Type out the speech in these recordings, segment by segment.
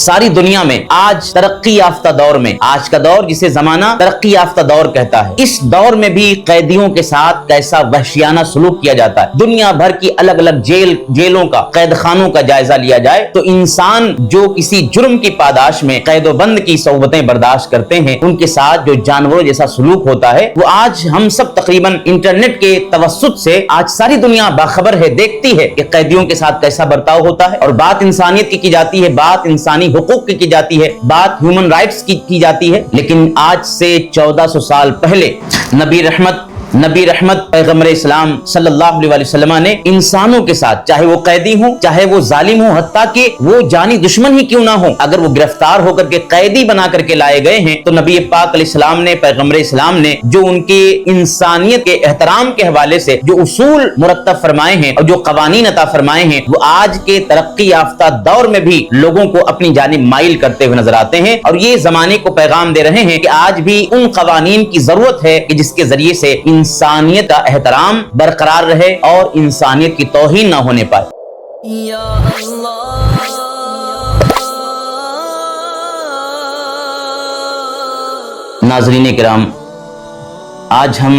ساری دنیا میں آج ترقی یافتہ دور میں، آج کا دور جسے زمانہ ترقی یافتہ دور کہتا ہے، اس دور میں بھی قیدیوں کے ساتھ کیسا وحشیانہ سلوک کیا جاتا ہے۔ دنیا بھر کی الگ الگ جیلوں کا، قید خانوں کا جائزہ لیا جائے تو انسان جو کسی جرم کی پاداش میں قید و بند کی صعوبتیں برداشت کرتے ہیں، ان کے ساتھ جو جانوروں جیسا سلوک ہوتا ہے، وہ آج ہم سب تقریباً انٹرنیٹ کے توسط سے آج ساری دنیا باخبر ہے، دیکھتی ہے کہ قیدیوں کے ساتھ کیسا برتاؤ ہوتا ہے۔ اور بات انسانیت کی جاتی ہے، بات انسانی حقوق کی جاتی ہے، بات ہیومن رائٹس کی جاتی ہے، لیکن آج سے 1400 سال پہلے نبی رحمت پیغمبر اسلام صلی اللہ علیہ وسلم نے انسانوں کے ساتھ، چاہے وہ قیدی ہوں، چاہے وہ ظالم ہوں، حتیٰ کہ وہ جانی دشمن ہی کیوں نہ ہوں، اگر وہ گرفتار ہو کر کے قیدی بنا کر کے لائے گئے ہیں تو نبی پاک علیہ السلام نے، پیغمبر اسلام نے جو ان کے انسانیت کے احترام کے حوالے سے جو اصول مرتب فرمائے ہیں اور جو قوانین عطا فرمائے ہیں، وہ آج کے ترقی یافتہ دور میں بھی لوگوں کو اپنی جانب مائل کرتے ہوئے نظر آتے ہیں، اور یہ زمانے کو پیغام دے رہے ہیں کہ آج بھی ان قوانین کی ضرورت ہے کہ جس کے ذریعے سے انسانیت کا احترام برقرار رہے اور انسانیت کی توہین نہ ہونے پائے۔ یا اللہ ناظرین کرام، آج ہم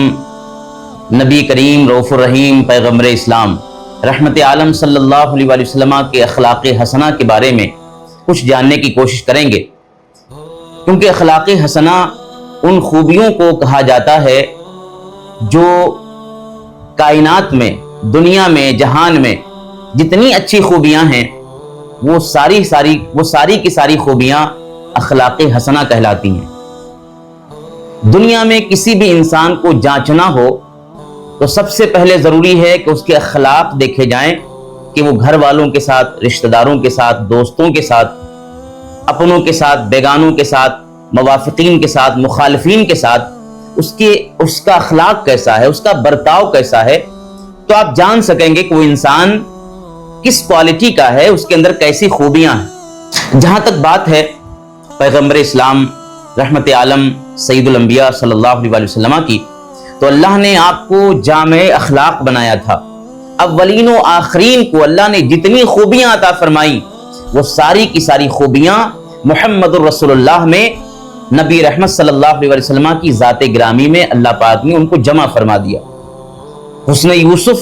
نبی کریم رؤوف الرحیم پیغمبر اسلام رحمت عالم صلی اللہ علیہ وسلم کے اخلاق حسنہ کے بارے میں کچھ جاننے کی کوشش کریں گے، کیونکہ اخلاق حسنہ ان خوبیوں کو کہا جاتا ہے جو کائنات میں، دنیا میں، جہان میں جتنی اچھی خوبیاں ہیں وہ ساری کی ساری خوبیاں اخلاق حسنہ کہلاتی ہیں۔ دنیا میں کسی بھی انسان کو جانچنا ہو تو سب سے پہلے ضروری ہے کہ اس کے اخلاق دیکھے جائیں کہ وہ گھر والوں کے ساتھ، رشتہ داروں کے ساتھ، دوستوں کے ساتھ، اپنوں کے ساتھ، بیگانوں کے ساتھ، موافقین کے ساتھ، مخالفین کے ساتھ اس کا اخلاق کیسا ہے، اس کا برتاؤ کیسا ہے، تو آپ جان سکیں گے کہ وہ انسان کس کوالٹی کا ہے، اس کے اندر کیسی خوبیاں ہیں۔ جہاں تک بات ہے پیغمبر اسلام رحمت عالم سید الانبیاء صلی اللہ علیہ وسلم کی، تو اللہ نے آپ کو جامع اخلاق بنایا تھا۔ اولین و آخرین کو اللہ نے جتنی خوبیاں عطا فرمائی، وہ ساری کی ساری خوبیاں محمد الرسول اللہ میں، نبی رحمت صلی اللہ علیہ وسلم کی ذات گرامی میں اللہ پاک نے ان کو جمع فرما دیا۔ حسن یوسف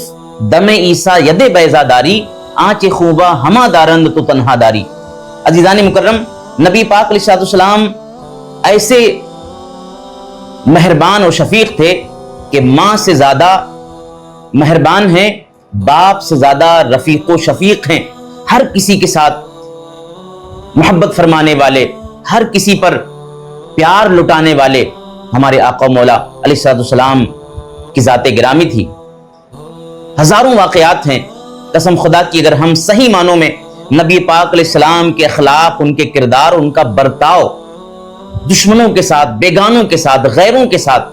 دم عیسیٰ ید بیضا داری، آنچ خوبہ ہما دارند تو تنہا داری۔ عزیزان مکرم، نبی پاک علیہ السلام ایسے مہربان و شفیق تھے کہ ماں سے زیادہ مہربان ہیں، باپ سے زیادہ رفیق و شفیق ہیں، ہر کسی کے ساتھ محبت فرمانے والے، ہر کسی پر پیار لٹانے والے ہمارے آقا مولا علیہ السلام کی ذات گرامی تھی۔ ہزاروں واقعات ہیں، قسم خدا کی اگر ہم صحیح معنوں میں نبی پاک علیہ السلام کے اخلاق، ان کے کردار، ان کا برتاؤ دشمنوں کے ساتھ، بیگانوں کے ساتھ، غیروں کے ساتھ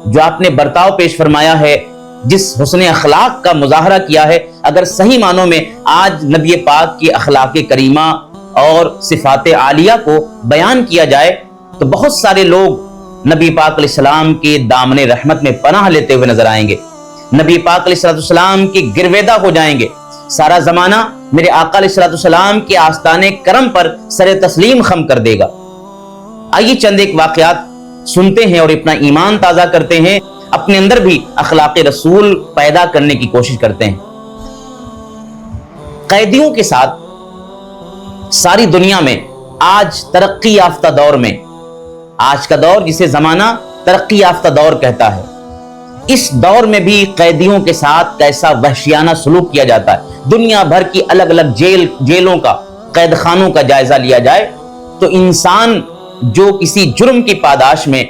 جو آپ نے برتاؤ پیش فرمایا ہے، جس حسن اخلاق کا مظاہرہ کیا ہے، اگر صحیح معنوں میں آج نبی پاک کی اخلاق کریمہ اور صفات عالیہ کو بیان کیا جائے تو بہت سارے لوگ نبی پاک علیہ السلام کے دامن رحمت میں پناہ لیتے ہوئے نظر آئیں گے، نبی پاک علیہ السلام کی گرویدہ ہو جائیں گے، سارا زمانہ میرے آقا علیہ السلام کے آستانے کرم پر سر تسلیم خم کر دے گا۔ آئیے چند ایک واقعات سنتے ہیں اور اپنا ایمان تازہ کرتے ہیں، اپنے اندر بھی اخلاق رسول پیدا کرنے کی کوشش کرتے ہیں۔ قیدیوں کے ساتھ ساری دنیا میں آج ترقی یافتہ دور میں، آج کا دور جسے زمانہ ترقی یافتہ دور کہتا ہے، اس دور میں بھی قیدیوں کے ساتھ کیسا وحشیانہ سلوک کیا جاتا ہے۔ دنیا بھر کی الگ الگ جیلوں کا، قید خانوں کا جائزہ لیا جائے تو انسان جو کسی جرم کی پاداش میں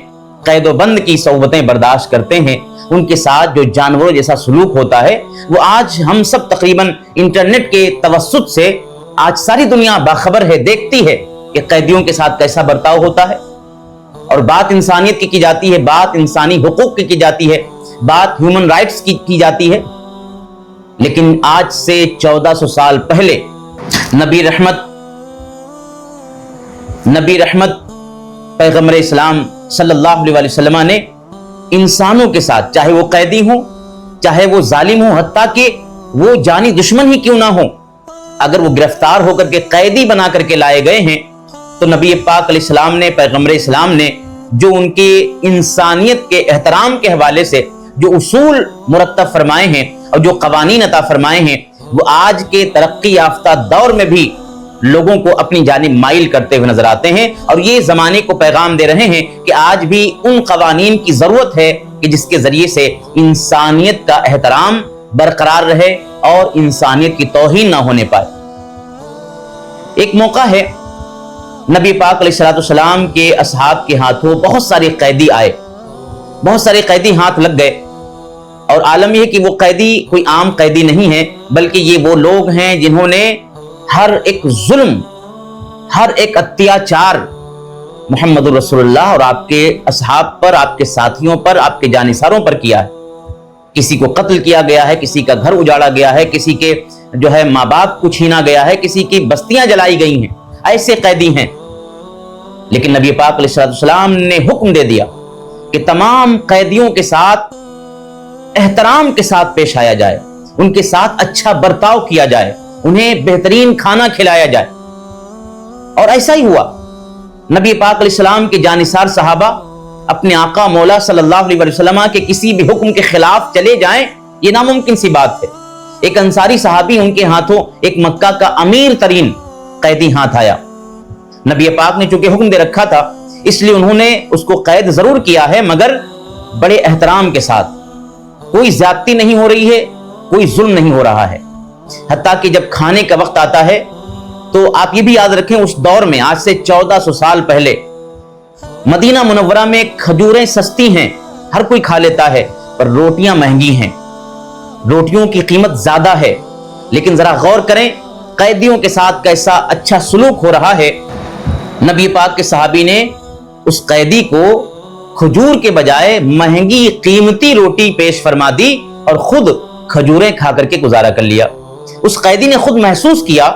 قید و بند کی صعوبتیں برداشت کرتے ہیں، ان کے ساتھ جو جانوروں جیسا سلوک ہوتا ہے، وہ آج ہم سب تقریباً انٹرنیٹ کے توسط سے آج ساری دنیا باخبر ہے، دیکھتی ہے کہ قیدیوں کے ساتھ کیسا برتاؤ ہوتا ہے، اور بات انسانیت کی جاتی ہے، بات انسانی حقوق کی جاتی ہے، بات ہیومن رائٹس کی جاتی ہے، لیکن آج سے 1400 سال پہلے نبی رحمت پیغمبر اسلام صلی اللہ علیہ وسلم نے انسانوں کے ساتھ، چاہے وہ قیدی ہوں، چاہے وہ ظالم ہوں، حتیٰ کہ وہ جانی دشمن ہی کیوں نہ ہوں، اگر وہ گرفتار ہو کر کے قیدی بنا کر کے لائے گئے ہیں تو نبی پاک علیہ السلام نے، پیغمبر اسلام نے جو ان کی انسانیت کے احترام کے حوالے سے جو اصول مرتب فرمائے ہیں اور جو قوانین عطا فرمائے ہیں، وہ آج کے ترقی یافتہ دور میں بھی لوگوں کو اپنی جانب مائل کرتے ہوئے نظر آتے ہیں، اور یہ زمانے کو پیغام دے رہے ہیں کہ آج بھی ان قوانین کی ضرورت ہے کہ جس کے ذریعے سے انسانیت کا احترام برقرار رہے اور انسانیت کی توہین نہ ہونے پائے۔ ایک موقع ہے نبی پاک علیہ السلام کے اصحاب کے ہاتھوں بہت سارے قیدی آئے، بہت سارے قیدی ہاتھ لگ گئے، اور عالم یہ کہ وہ قیدی کوئی عام قیدی نہیں ہے، بلکہ یہ وہ لوگ ہیں جنہوں نے ہر ایک ظلم، ہر ایک اتیاچار محمد رسول اللہ اور آپ کے اصحاب پر، آپ کے ساتھیوں پر، آپ کے جانثاروں پر کیا ہے۔ کسی کو قتل کیا گیا ہے، کسی کا گھر اجاڑا گیا ہے، کسی کے ماں باپ کو چھینا گیا ہے، کسی کی بستیاں جلائی گئی ہیں، ایسے قیدی ہیں۔ لیکن نبی پاک علیہ السلام نے حکم دے دیا کہ تمام قیدیوں کے ساتھ احترام کے ساتھ پیش آیا جائے، ان کے ساتھ اچھا برتاؤ کیا جائے، انہیں بہترین کھانا کھلایا جائے، اور ایسا ہی ہوا۔ نبی پاک علیہ السلام کے جانثار صحابہ اپنے آقا مولا صلی اللہ علیہ وسلم کے کسی بھی حکم کے خلاف چلے جائیں، یہ ناممکن سی بات ہے۔ ایک انصاری صحابی، ان کے ہاتھوں ایک مکہ کا امیر ترین قیدی ہاتھ آیا۔ نبی پاک نے چونکہ حکم دے رکھا تھا، اس لیے انہوں نے اس کو قید ضرور کیا ہے، مگر بڑے احترام کے ساتھ۔ کوئی زیادتی نہیں ہو رہی ہے، کوئی ظلم نہیں ہو رہا ہے۔ حتیٰ کہ جب کھانے کا وقت آتا ہے تو آپ یہ بھی یاد رکھیں، اس دور میں آج سے 1400 سال پہلے مدینہ منورہ میں کھجوریں سستی ہیں، ہر کوئی کھا لیتا ہے، پر روٹیاں مہنگی ہیں، روٹیوں کی قیمت زیادہ ہے۔ لیکن ذرا غور کریں قیدیوں کے ساتھ کیسا اچھا سلوک ہو رہا ہے۔ نبی پاک کے صحابی نے اس قیدی کو کھجور کے بجائے مہنگی قیمتی روٹی پیش فرما دی اور خود کھجوریں کھا کر کے گزارا کر لیا۔ اس قیدی نے خود محسوس کیا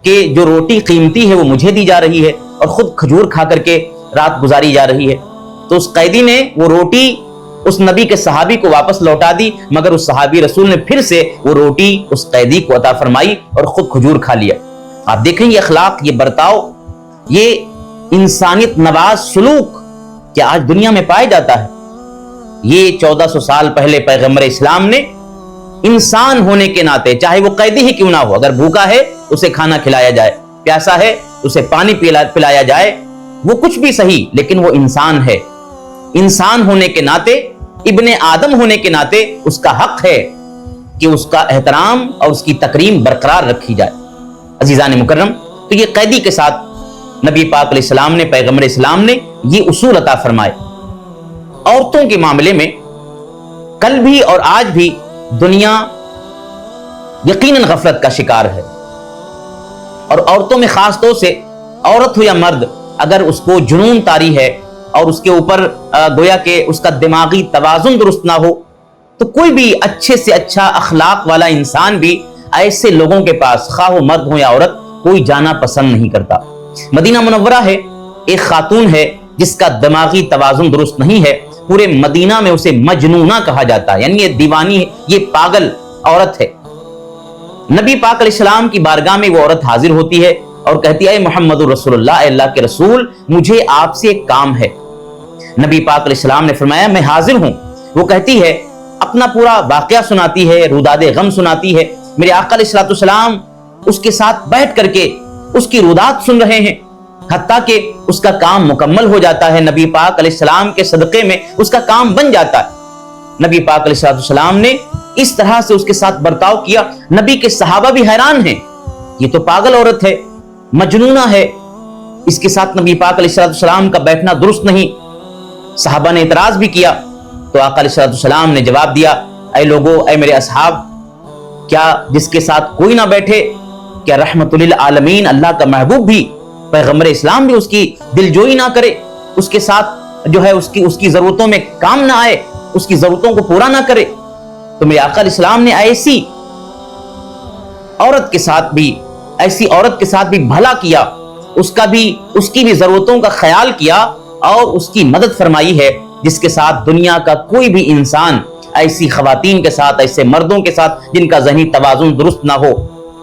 کہ جو روٹی قیمتی ہے وہ مجھے دی جا رہی ہے اور خود کھجور کھا کر کے رات گزاری جا رہی ہے۔ تو اس قیدی نے وہ روٹی اس نبی کے صحابی کو واپس لوٹا دی، مگر اس صحابی رسول نے پھر سے وہ روٹی اس قیدی کو عطا فرمائی اور خود کھجور کھا لیا۔ آپ دیکھیں یہ اخلاق، یہ برتاؤ، یہ انسانیت نواز سلوک کیا آج دنیا میں پایا جاتا ہے؟ یہ 1400 سال پہلے پیغمبر اسلام نے انسان ہونے کے ناطے، چاہے وہ قیدی ہی کیوں نہ ہو، اگر بھوکا ہے اسے کھانا کھلایا جائے، پیاسا ہے اسے پانی پلایا جائے، وہ کچھ بھی صحیح، لیکن وہ انسان ہے۔ انسان ہونے کے ناطے، ابن آدم ہونے کے ناطے اس کا حق ہے کہ اس کا احترام اور اس کی تکریم برقرار رکھی جائے۔ عزیزان مکرم، تو یہ قیدی کے ساتھ نبی پاک علیہ السلام نے، پیغمبر اسلام نے یہ اصول عطا فرمائے۔ عورتوں کے معاملے میں کل بھی اور آج بھی دنیا یقیناً غفلت کا شکار ہے، اور عورتوں میں خاص طور سے عورت ہو یا مرد، اگر اس کو جنون طاری ہے اور اس کے اوپر گویا کہ اس کا دماغی توازن درست نہ ہو، تو کوئی بھی اچھے سے اچھا اخلاق والا انسان بھی ایسے لوگوں کے پاس، خواہ وہ مرد ہو یا عورت، کوئی جانا پسند نہیں کرتا۔ مدینہ منورہ ہے، ایک خاتون ہے جس کا دماغی توازن درست نہیں ہے، پورے مدینہ میں اسے مجنونہ کہا جاتا ہے، یعنی یہ دیوانی ہے، یہ پاگل عورت ہے۔ نبی پاک علیہ السلام کی بارگاہ میں وہ عورت حاضر ہوتی ہے اور کہتی ہے، اے محمد رسول اللہ، اے اللہ کے رسول، مجھے آپ سے ایک کام ہے۔ نبی پاک علیہ السلام نے فرمایا، میں حاضر ہوں۔ وہ کہتی ہے، اپنا پورا واقعہ سناتی ہے، روداد غم سناتی ہے۔ میرے آقا علیہ السلام اس کے ساتھ بیٹھ کر کے اس کی روداد سن رہے ہیں، حتیٰ کہ اس کا کام مکمل ہو جاتا ہے، نبی پاک علیہ السلام کے صدقے میں اس کا کام بن جاتا ہے۔ نبی پاک علیہ السلام نے اس طرح سے اس کے ساتھ برتاؤ کیا، نبی کے صحابہ بھی حیران ہیں، یہ تو پاگل عورت ہے، مجنونہ ہے، اس کے ساتھ نبی پاک علیہ السلام کا بیٹھنا درست نہیں۔ صحابہ نے اعتراض بھی کیا تو آقا علیہ السلام نے جواب دیا، اے لوگو، اے میرے اصحاب، کیا جس کے ساتھ کوئی نہ بیٹھے، کیا رحمت للعالمین اللہ کا محبوب بھی، پیغمبر اسلام بھی اس کی دلجوئی نہ کرے، اس کے ساتھ اس کی ضرورتوں میں کام نہ آئے، اس کی ضرورتوں کو پورا نہ کرے؟ تو میرے آقا علیہ السلام نے ایسی عورت کے ساتھ بھی بھلا کیا، اس کی بھی ضرورتوں کا خیال کیا اور اس کی مدد فرمائی ہے، جس کے ساتھ دنیا کا کوئی بھی انسان ایسی خواتین کے ساتھ، ایسے مردوں کے ساتھ جن کا ذہنی توازن درست نہ ہو،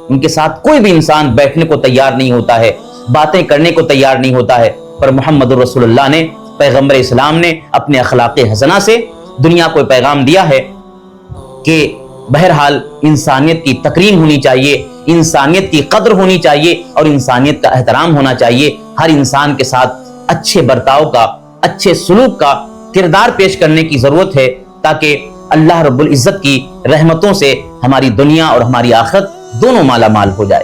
ان کے ساتھ کوئی بھی انسان بیٹھنے کو تیار نہیں ہوتا ہے، باتیں کرنے کو تیار نہیں ہوتا ہے، پر محمد رسول اللہ نے، پیغمبر اسلام نے اپنے اخلاق حسنہ سے دنیا کو پیغام دیا ہے کہ بہرحال انسانیت کی تکریم ہونی چاہیے، انسانیت کی قدر ہونی چاہیے اور انسانیت کا احترام ہونا چاہیے۔ ہر انسان کے ساتھ اچھے برتاؤ کا، اچھے سلوک کا کردار پیش کرنے کی ضرورت ہے، تاکہ اللہ رب العزت کی رحمتوں سے ہماری دنیا اور ہماری آخرت دونوں مالا مال ہو جائے۔